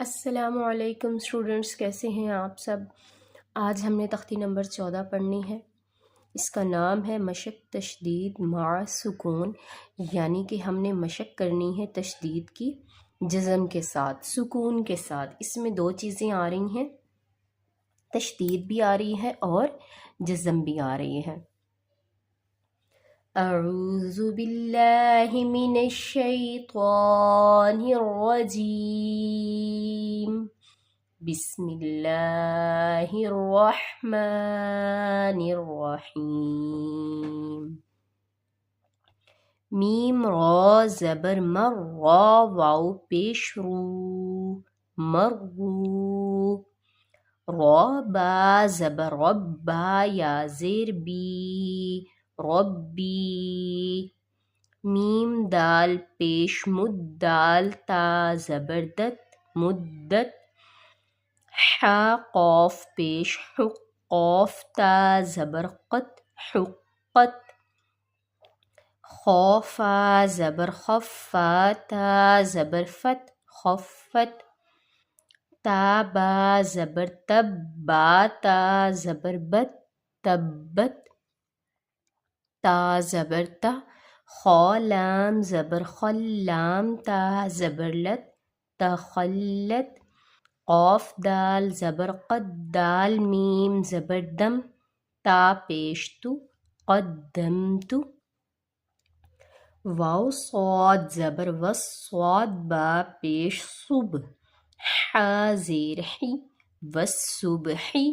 السلام علیکم اسٹوڈنٹس، کیسے ہیں آپ سب؟ آج ہم نے تختی نمبر 14 پڑھنی ہے۔ اس کا نام ہے مشق تشدید مع سکون، یعنی کہ ہم نے مشق کرنی ہے تشدید کی جزم کے ساتھ، سکون کے ساتھ۔ اس میں دو چیزیں آ رہی ہیں، تشدید بھی آ رہی ہے اور جزم بھی آ رہی ہے۔ اعوذ باللہ من الشیطان الرجیم، بسم اللہ الرحمن الرحیم۔ میم را زبر مر، را واو پیش رو، مرو۔ را با زبر رب، با یا زیر بی، ربی۔ میم دال پیش مد، دال تا زبر دت، مدت۔ حا قاف پیش حق، قاف تا زبر قت، حقت۔ خا فا زبر خف، فا تا زبر فت، خفت۔ تا با زبر تب، با تا زبر بت، تبت۔ تا زبر تا۔ خا لام زبر خل، لام تا زبر لت، تخلت۔ قاف دال زبر قد، دال میم زبر دم، تا پیش تو، قدمت۔ واو صاد زبر وس، صاد با پیش صب، حا زیر حی، والصبحی۔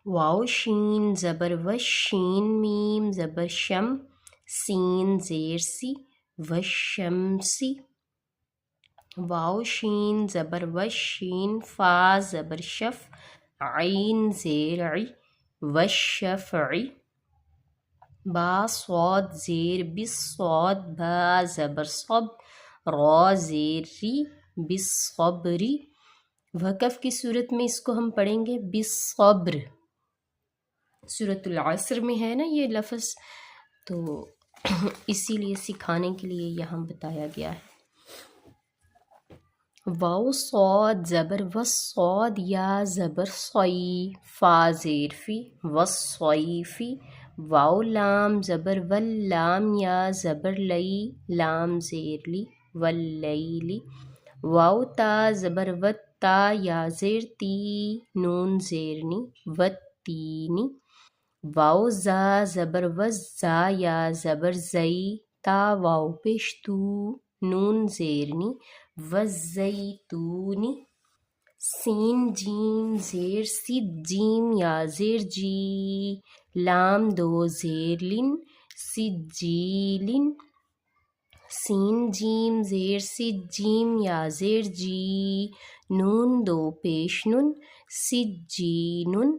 واو شین زبر وش، شین میم زبر شم، سین زیر سی، والشمسی۔ واو شین زبر وش، شین فا زبر شف، عین زیر عی، والشفعی۔ با صاد زیر بس، صاد با زبر صب، را زیر ری، بالصبری۔ وقف کی صورت میں اس کو ہم پڑھیں گے بالصبر، سورۃ العصر میں ہے نا یہ لفظ، تو اسی لیے سکھانے کے لیے یہاں بتایا گیا ہے۔ واو صاد زبر وس، صاد یا زبر صی، فا زیر فی، والصیفی۔ واو لام زبر ول، لام یا زبر لئی، لام زیر لی، واللیلی۔ واو تا زبر وت، تا یا زیر تی، نون زیرنی، والتینی۔ واو زا زبر وز، زا یا زبر زئی، تا واو پیش تو، نون زیرنی، والزیتونی۔ سین جیم زیر سد، جیم یا زیر جی، لام دو زیر لن، سجیلن۔ سین جیم زیر سد، جیم یا زیر جی، نون دو پیش نن، سجینن۔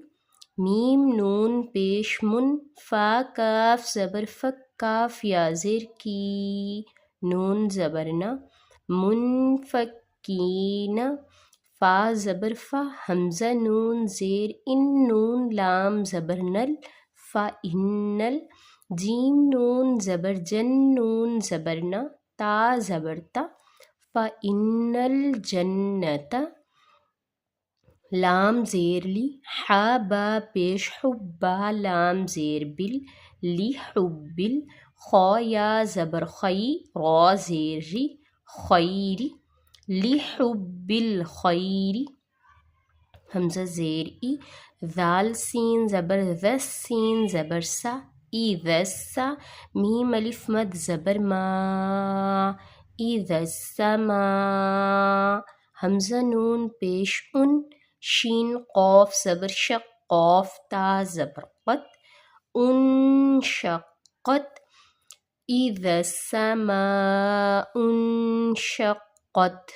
میم نون پیش من، فا کاف زبر فک، کاف یا زیر کی، نون زبر نا، منفکین۔ فا زبر فا، حمزہ نون زیر ان، نون لام زبر نل، فإنل۔ جیم نون زبر جن، نون زبر نا، تا زبر تا، فإن الجنة۔ لام زیر لی، حا با پیش حب، با لام زیر بل، لی حبل۔ خا یا زبر خی، را زیر ری، خیری، لحب الخیر۔ حمزہ زیر ای، ذال سین زبر ذس، سین زبر سا، اذا السا۔ میم الف مد زبر ما، اذا السماء۔ حمزہ نون پیش ان، شین قاف زبر شق، قاف تا زبر قت، انشقت۔ اذا السماء انشقت۔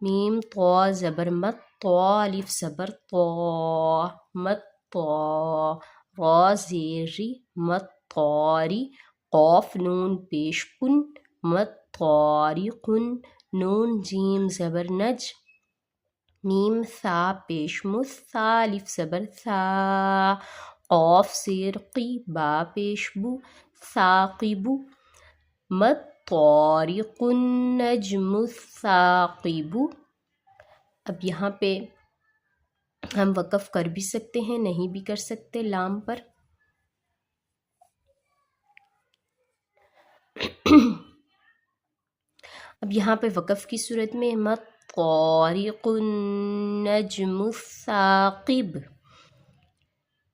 میم طا زبر مت، طا الف زبر طا، مت طا۔ را زیر ری، مطاری۔ قاف نون پیش کن، مطارقن۔ نون جیم زبر نج، میم ثا پیش مس، ثا الف زبر ثا۔ قاف زیر قی، با پیش بو، ثاقب۔ مت طارق النجم الثاقب۔ اب یہاں پہ ہم وقف کر بھی سکتے ہیں، نہیں بھی کر سکتے لام پر۔ اب یہاں پہ وقف کی صورت میں طارق النجم الثاقب،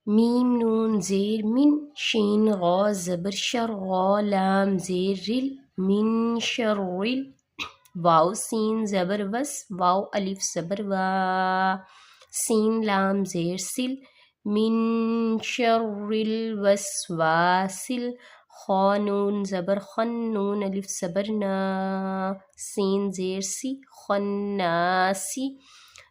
میم نون زیر من، شین غا زبر شر، غا لام زیر رل، من شر رل، واو سین زبر وس، واو الف زبر وا، سین لام زیر سل، من شر الوسواسل، خا نون زبر خن، نون الف زبر نا، سین زیر سی، خناسی،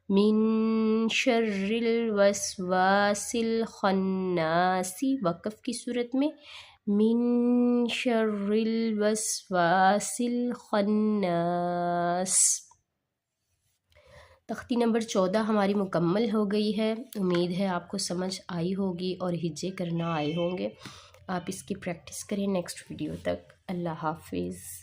من شر الوسواس الخناس، وقف کی صورت میں من شر الوسواس الخناس۔ تختی نمبر 14 ہماری مکمل ہو گئی ہے، امید ہے آپ کو سمجھ آئی ہوگی اور ہجے کرنا آئے ہوں گے۔ آپ اس کی پریکٹس کریں نیکسٹ ویڈیو تک۔ اللہ حافظ۔